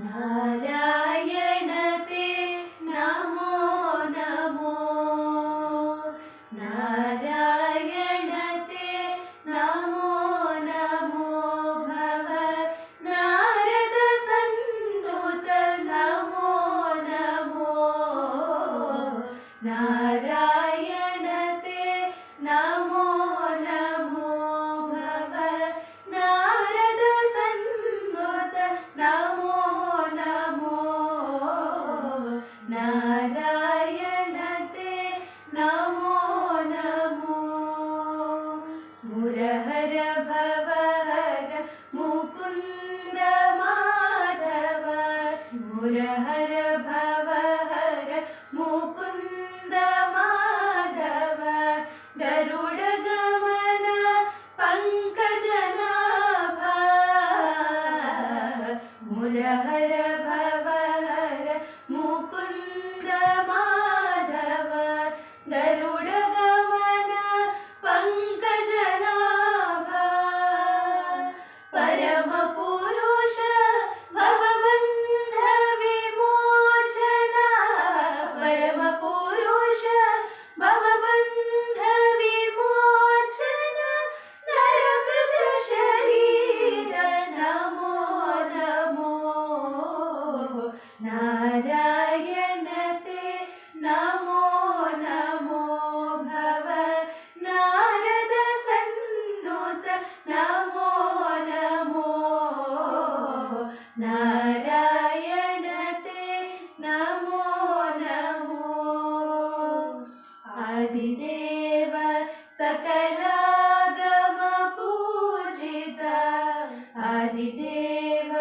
नारायण ते नमो नमो, नारायण ते नमो नमो, भव नारद सन्नुत नमो नमो, नारायण ते नमो नमो, भव नारद सन्नुत नमो नमो, नारायण ते नमो नमो। मुरहर भवहर मुकुंद माधव, मुरहर भवहर मुकुंद माधव, गरुड़ गमन पंकजनाभा, मुरहर भवहर मुकुंद माधव, गरुड़ गमन पंकजनाभा, परम पुरुष भवबंध विमोचना, परम पुरुष भवबंध विमोचना, नरमृग शरीर नमो नमो, नारायण ते नमो नमो, भव नारद सन्नुत नमो नमो, नारायण ते नमो नमो। आदिदेव सकलागम पूजित, आदिदेव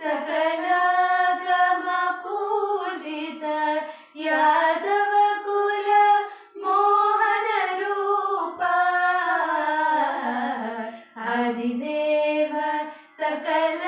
सकलागम पूजित, यादव कुल मोहन रूपा, आदिदेव सकल